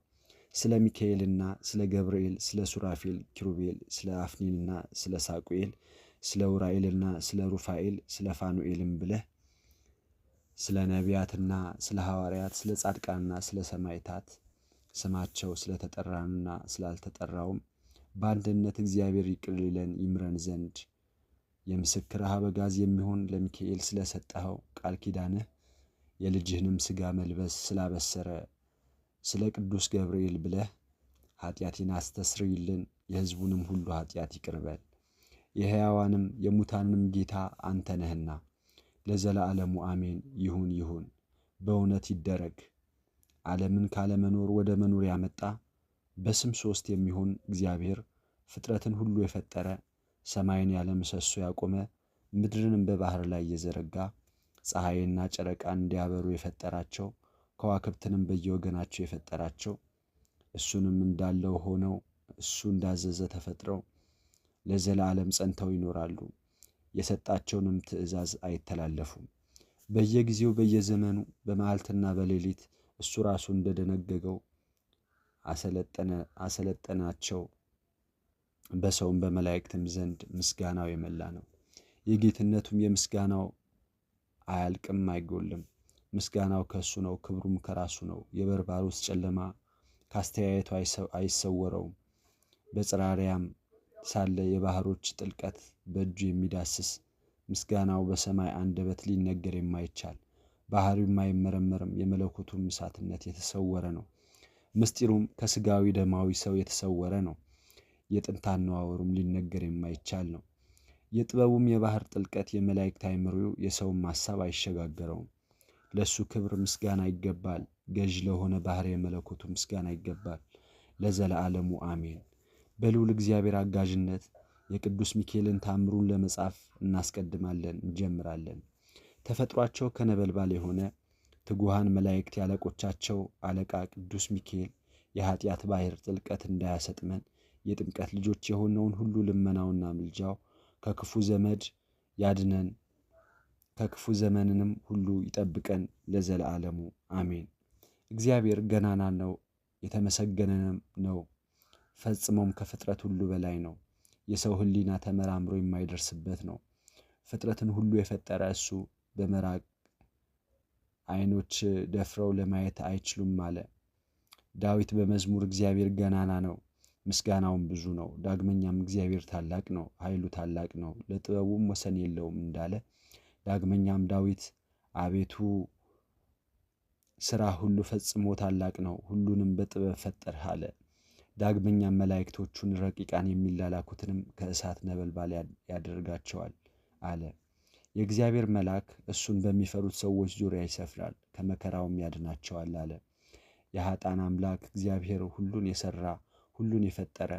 ስለ ሚካኤልና ስለ ገብርኤል፣ ስለ ሱራፌል ኪሩቤል፣ ስለ አፍኒንና ስለ ሳቁኤል፣ ስለ ኡራኤልና ስለ ሩፋኤል፣ ስለ ፋኑኤልም ብለህ ስለ ነቢያትና ስለ ሐዋርያት፣ ስለ ጻድቃንና ስለ ሰማዕታት ስማቸው ስለተጠራንና ስላልተጠራውም በአንድነት እግዚአብሔር ይቅር ሊለን ይምረን ዘንድ የምስክር አበጋዝ የሚሆን ለሚካኤል ስለሰጠኸው ቃል ኪዳንህ የልጅህንም ሥጋ መልበስ ስላበሰረ ስለ ቅዱስ ገብርኤል ብለህ ኃጢአቴን አስተስርይልን፣ የሕዝቡንም ሁሉ ኃጢአት ይቅርበል። የሕያዋንም የሙታንም ጌታ አንተ ነህና ለዘላለሙ አሜን። ይሁን ይሁን፣ በእውነት ይደረግ። ዓለምን ካለመኖር ወደ መኖር ያመጣ በስም ሦስት የሚሆን እግዚአብሔር ፍጥረትን ሁሉ የፈጠረ ሰማይን ያለ ምሰሶ ያቆመ ምድርንም በባህር ላይ የዘረጋ ፀሐይና ጨረቃን እንዲያበሩ የፈጠራቸው ከዋክብትንም በየወገናቸው የፈጠራቸው እሱንም እንዳለው ሆነው እሱ እንዳዘዘ ተፈጥረው ለዘላለም ጸንተው ይኖራሉ። የሰጣቸውንም ትእዛዝ አይተላለፉም። በየጊዜው በየዘመኑ በመዓልትና በሌሊት እሱ ራሱ እንደደነገገው አሰለጠናቸው። በሰውም በመላእክትም ዘንድ ምስጋናው የመላ ነው። የጌትነቱም የምስጋናው አያልቅም አይጎልም። ምስጋናው ከእሱ ነው፣ ክብሩም ከራሱ ነው። የበርባሮስ ጨለማ ካስተያየቱ አይሰወረውም። በጽራሪያም ሳለ የባህሮች ጥልቀት በእጁ የሚዳስስ ምስጋናው በሰማይ አንደበት ሊነገር የማይቻል ባህሪው የማይመረመርም የመለኮቱም እሳትነት የተሰወረ ነው። ምስጢሩም ከሥጋዊ ደማዊ ሰው የተሰወረ ነው። የጥንት አነዋወሩም ሊነገር የማይቻል ነው። የጥበቡም የባህር ጥልቀት የመላእክት አእምሮ የሰውም ሐሳብ አይሸጋገረውም። ለእሱ ክብር ምስጋና ይገባል። ገዥ ለሆነ ባህር የመለኮቱ ምስጋና ይገባል ለዘላለሙ አሜን። በልዑል እግዚአብሔር አጋዥነት የቅዱስ ሚካኤልን ታምሩን ለመጻፍ እንጀምራለን። ተፈጥሯቸው ከነበልባል የሆነ ትጉሃን መላእክት ያለቆቻቸው አለቃ ቅዱስ ሚካኤል የኃጢአት ባሕር ጥልቀት እንዳያሰጥመን የጥምቀት ልጆች የሆነውን ሁሉ ልመናውና ምልጃው ከክፉ ዘመድ ያድነን፣ ከክፉ ዘመንንም ሁሉ ይጠብቀን ለዘለዓለሙ አሜን። እግዚአብሔር ገናና ነው፣ የተመሰገነም ነው፣ ፈጽሞም ከፍጥረት ሁሉ በላይ ነው። የሰው ሕሊና ተመራምሮ የማይደርስበት ነው። ፍጥረትን ሁሉ የፈጠረ እሱ በመራቅ ዓይኖች ደፍረው ለማየት አይችሉም አለ። ዳዊት በመዝሙር እግዚአብሔር ገናና ነው፣ ምስጋናውም ብዙ ነው። ዳግመኛም እግዚአብሔር ታላቅ ነው፣ ኃይሉ ታላቅ ነው፣ ለጥበቡም ወሰን የለውም እንዳለ ዳግመኛም ዳዊት አቤቱ ሥራ ሁሉ ፈጽሞ ታላቅ ነው፣ ሁሉንም በጥበብ ፈጠርህ አለ። ዳግመኛም መላእክቶቹን ረቂቃን የሚላላኩትንም ከእሳት ነበልባል ያደርጋቸዋል አለ። የእግዚአብሔር መልአክ እሱን በሚፈሩት ሰዎች ዙሪያ ይሰፍራል፣ ከመከራውም ያድናቸዋል አለ። የኃጥአን አምላክ እግዚአብሔር ሁሉን የሠራ ሁሉን የፈጠረ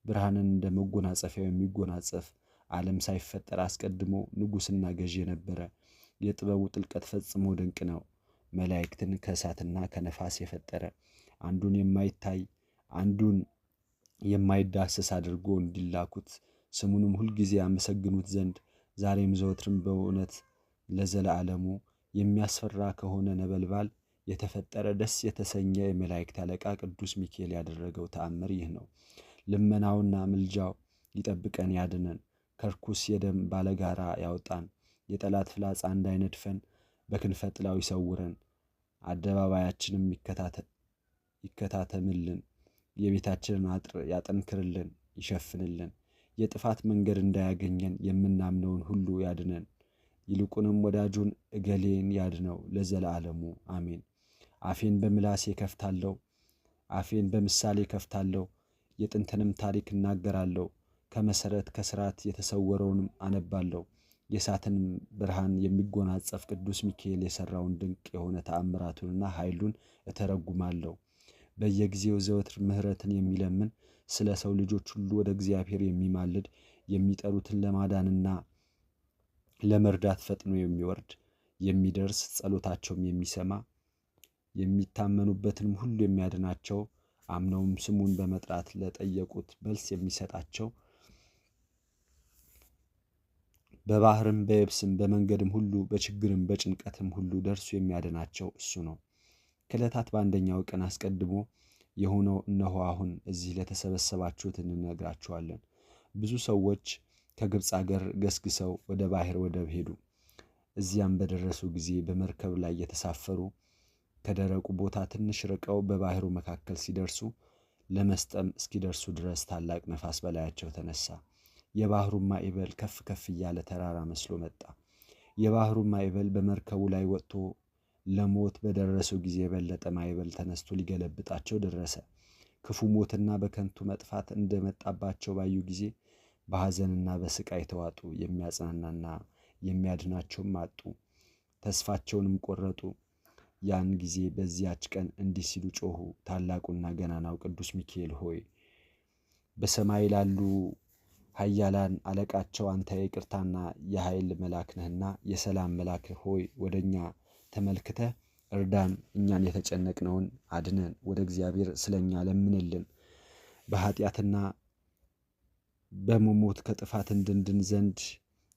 ብርሃንን እንደ መጎናጸፊያው የሚጎናጸፍ ዓለም ሳይፈጠር አስቀድሞ ንጉሥና ገዥ የነበረ የጥበቡ ጥልቀት ፈጽሞ ድንቅ ነው። መላእክትን ከእሳትና ከነፋስ የፈጠረ አንዱን የማይታይ አንዱን የማይዳሰስ አድርጎ እንዲላኩት ስሙንም ሁልጊዜ ያመሰግኑት ዘንድ ዛሬም ዘወትርም በእውነት ለዘለዓለሙ የሚያስፈራ ከሆነ ነበልባል የተፈጠረ ደስ የተሰኘ የመላእክት አለቃ ቅዱስ ሚካኤል ያደረገው ተአምር ይህ ነው። ልመናውና ምልጃው ይጠብቀን ያድነን፣ ከርኩስ የደም ባለጋራ ያውጣን፣ የጠላት ፍላጻ እንዳይነድፈን በክንፈ ጥላው ይሰውረን፣ አደባባያችንም ይከታተምልን፣ የቤታችንን አጥር ያጠንክርልን ይሸፍንልን፣ የጥፋት መንገድ እንዳያገኘን የምናምነውን ሁሉ ያድነን፣ ይልቁንም ወዳጁን እገሌን ያድነው ለዘለዓለሙ አሜን። አፌን በምላሴ ከፍታለሁ፣ አፌን በምሳሌ ከፍታለሁ፣ የጥንትንም ታሪክ እናገራለሁ፣ ከመሠረት ከሥርዓት የተሰወረውንም አነባለሁ። የእሳትን ብርሃን የሚጎናጸፍ ቅዱስ ሚካኤል የሠራውን ድንቅ የሆነ ተአምራቱንና ኃይሉን እተረጉማለሁ። በየጊዜው ዘወትር ምሕረትን የሚለምን ስለ ሰው ልጆች ሁሉ ወደ እግዚአብሔር የሚማልድ የሚጠሩትን ለማዳንና ለመርዳት ፈጥኖ የሚወርድ የሚደርስ ጸሎታቸውም የሚሰማ የሚታመኑበትንም ሁሉ የሚያድናቸው አምነውም ስሙን በመጥራት ለጠየቁት መልስ የሚሰጣቸው በባህርም በየብስም በመንገድም ሁሉ በችግርም በጭንቀትም ሁሉ ደርሶ የሚያድናቸው እሱ ነው። ከዕለታት በአንደኛው ቀን አስቀድሞ የሆነው እነሆ አሁን እዚህ ለተሰበሰባችሁት እንነግራችኋለን። ብዙ ሰዎች ከግብፅ አገር ገስግሰው ወደ ባሕር ወደብ ሄዱ። እዚያም በደረሱ ጊዜ በመርከብ ላይ የተሳፈሩ ከደረቁ ቦታ ትንሽ ርቀው በባሕሩ መካከል ሲደርሱ ለመስጠም እስኪደርሱ ድረስ ታላቅ ነፋስ በላያቸው ተነሳ። የባሕሩም ማዕበል ከፍ ከፍ እያለ ተራራ መስሎ መጣ። የባሕሩም ማዕበል በመርከቡ ላይ ወጥቶ ለሞት በደረሱ ጊዜ የበለጠ ማዕበል ተነስቶ ሊገለብጣቸው ደረሰ። ክፉ ሞትና በከንቱ መጥፋት እንደመጣባቸው ባዩ ጊዜ በሐዘንና በስቃይ ተዋጡ። የሚያጽናናና የሚያድናቸውም አጡ። ተስፋቸውንም ቆረጡ። ያን ጊዜ በዚያች ቀን እንዲህ ሲሉ ጮኹ። ታላቁና ገናናው ቅዱስ ሚካኤል ሆይ በሰማይ ላሉ ኃያላን አለቃቸው አንተ የይቅርታና የኃይል መልአክ ነህና የሰላም መልአክ ሆይ ወደ እኛ ተመልክተህ እርዳን። እኛን የተጨነቅነውን አድነን። ወደ እግዚአብሔር ስለ እኛ ለምንልን። በኃጢአትና በመሞት ከጥፋት እንድንድን ዘንድ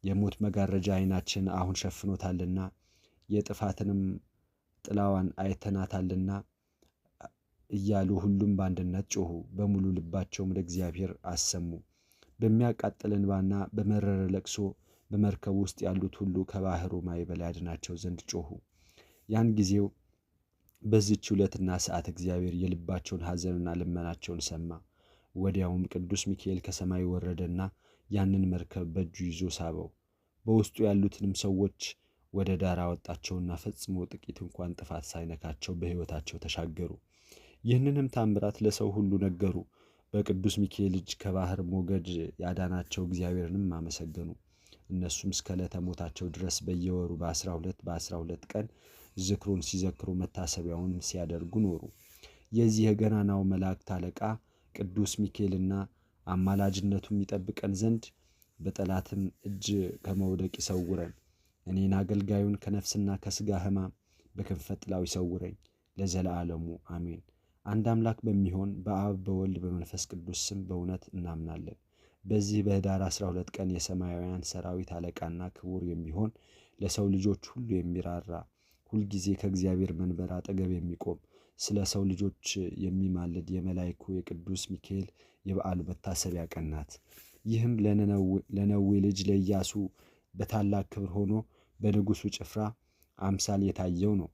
የሞት መጋረጃ ዓይናችን አሁን ሸፍኖታልና የጥፋትንም ጥላዋን አይተናታልና እያሉ ሁሉም በአንድነት ጮኹ። በሙሉ ልባቸውም ወደ እግዚአብሔር አሰሙ። በሚያቃጥል እንባና በመረረ ለቅሶ በመርከብ ውስጥ ያሉት ሁሉ ከባሕሩ ማዕበል ያድናቸው ዘንድ ጮኹ። ያን ጊዜው በዚህች ዕለትና ሰዓት እግዚአብሔር የልባቸውን ሐዘንና ልመናቸውን ሰማ። ወዲያውም ቅዱስ ሚካኤል ከሰማይ ወረደና ያንን መርከብ በእጁ ይዞ ሳበው። በውስጡ ያሉትንም ሰዎች ወደ ዳር አወጣቸውና ፈጽሞ ጥቂት እንኳን ጥፋት ሳይነካቸው በሕይወታቸው ተሻገሩ። ይህንንም ታምራት ለሰው ሁሉ ነገሩ። በቅዱስ ሚካኤል እጅ ከባሕር ሞገድ ያዳናቸው እግዚአብሔርንም አመሰገኑ። እነሱም እስከ ዕለተ ሞታቸው ድረስ በየወሩ በ12 ቀን ዝክሩን ሲዘክሩ መታሰቢያውንም ሲያደርጉ ኖሩ። የዚህ የገናናው መላእክት አለቃ ቅዱስ ሚካኤልና አማላጅነቱም ይጠብቀን ዘንድ በጠላትም እጅ ከመውደቅ ይሰውረን። እኔን አገልጋዩን ከነፍስና ከሥጋ ሕማም በክንፈ ጥላው ይሰውረኝ ለዘለዓለሙ አሜን። አንድ አምላክ በሚሆን በአብ በወልድ በመንፈስ ቅዱስ ስም በእውነት እናምናለን። በዚህ በኅዳር 12 ቀን የሰማያውያን ሰራዊት አለቃና ክቡር የሚሆን ለሰው ልጆች ሁሉ የሚራራ ሁልጊዜ ከእግዚአብሔር መንበር አጠገብ የሚቆም ስለ ሰው ልጆች የሚማልድ የመላይኩ የቅዱስ ሚካኤል የበዓሉ መታሰቢያ ቀን ናት። ይህም ለነዌ ልጅ ለኢያሱ በታላቅ ክብር ሆኖ በንጉሡ ጭፍራ አምሳል የታየው ነው።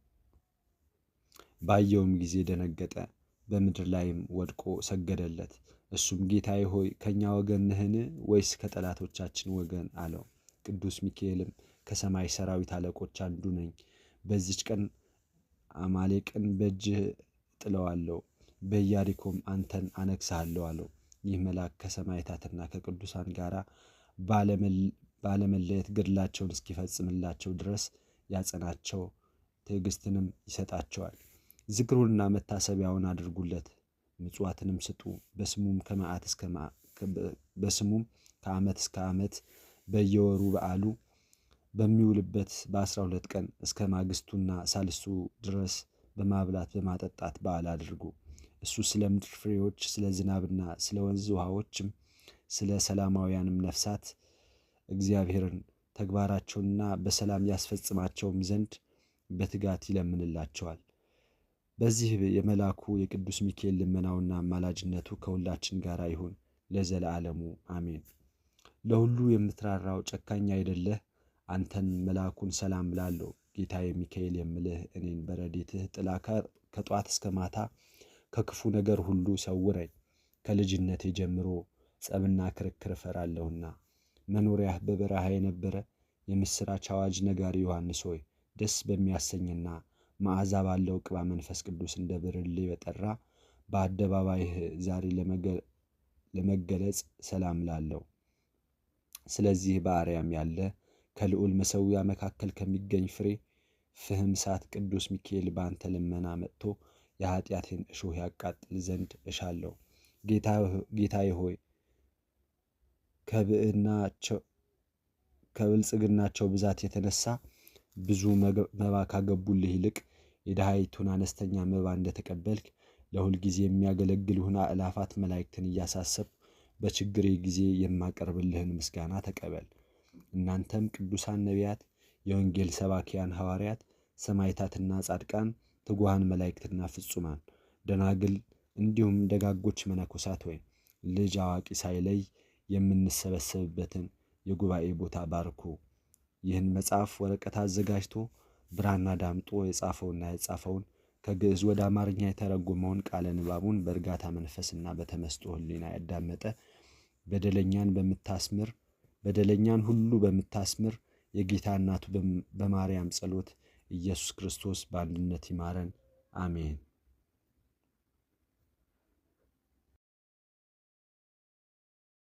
ባየውም ጊዜ ደነገጠ፣ በምድር ላይም ወድቆ ሰገደለት። እሱም ጌታዬ ሆይ ከእኛ ወገን ነህን ወይስ ከጠላቶቻችን ወገን አለው። ቅዱስ ሚካኤልም ከሰማይ ሰራዊት አለቆች አንዱ ነኝ፣ በዚች ቀን አማሌቅን በእጅህ ጥለዋለሁ፣ በኢያሪኮም አንተን አነግሣለሁ አለው። ይህ መልአክ ከሰማዕታትና ከቅዱሳን ጋር ባለመለየት ገድላቸውን እስኪፈጽምላቸው ድረስ ያጸናቸው፣ ትዕግስትንም ይሰጣቸዋል። ዝክሩንና መታሰቢያውን አድርጉለት፣ ምጽዋትንም ስጡ። በስሙም ከዓመት እስከ ዓመት በየወሩ በዓሉ በሚውልበት በ12 ቀን እስከ ማግስቱና ሳልስቱ ድረስ በማብላት በማጠጣት በዓል አድርጉ። እሱ ስለ ምድር ፍሬዎች፣ ስለ ዝናብና ስለ ወንዝ ውሃዎችም፣ ስለ ሰላማውያንም ነፍሳት እግዚአብሔርን ተግባራቸውንና በሰላም ያስፈጽማቸውም ዘንድ በትጋት ይለምንላቸዋል። በዚህ የመልአኩ የቅዱስ ሚካኤል ልመናውና አማላጅነቱ ከሁላችን ጋር ይሁን ለዘለዓለሙ አሜን። ለሁሉ የምትራራው ጨካኝ አይደለህ? አንተን መልአኩን ሰላም ላለው ጌታዬ ሚካኤል የምልህ እኔን በረድኤትህ ጥላ ከጧት እስከ ማታ ከክፉ ነገር ሁሉ ሰውረኝ። ከልጅነቴ ጀምሮ ጸብና ክርክር እፈራለሁና። መኖሪያህ በበረሃ የነበረ የምሥራች አዋጅ ነጋሪ ዮሐንስ ሆይ ደስ በሚያሰኝና መዓዛ ባለው ቅባ መንፈስ ቅዱስ እንደ ብርሌ በጠራ በአደባባይህ ዛሬ ለመገለጽ ሰላም ላለው። ስለዚህ በአርያም ያለ ከልዑል መሠዊያ መካከል ከሚገኝ ፍሬ ፍህም እሳት ቅዱስ ሚካኤል በአንተ ልመና መጥቶ የኃጢአቴን እሾህ ያቃጥል ዘንድ እሻለሁ። ጌታዬ ሆይ ከብልጽግናቸው ብዛት የተነሳ ብዙ መባ ካገቡልህ ይልቅ የድሃይቱን አነስተኛ መባ እንደተቀበልክ ለሁልጊዜ የሚያገለግሉህን አእላፋት መላእክትን እያሳሰብ በችግሬ ጊዜ የማቀርብልህን ምስጋና ተቀበል። እናንተም ቅዱሳን ነቢያት፣ የወንጌል ሰባኪያን ሐዋርያት፣ ሰማዕታትና ጻድቃን፣ ትጉሃን መላእክትና ፍጹማን ደናግል እንዲሁም ደጋጎች መነኮሳት ሆይ ልጅ አዋቂ ሳይለይ የምንሰበሰብበትን የጉባኤ ቦታ ባርኩ። ይህን መጽሐፍ ወረቀት አዘጋጅቶ ብራና ዳምጦ የጻፈውና የጻፈውን ከግዕዝ ወደ አማርኛ የተረጎመውን ቃለ ንባቡን በእርጋታ መንፈስና በተመስጦ ሕሊና ያዳመጠ በደለኛን ሁሉ በምታስምር የጌታ እናቱ በማርያም ጸሎት ኢየሱስ ክርስቶስ በአንድነት ይማረን፣ አሜን።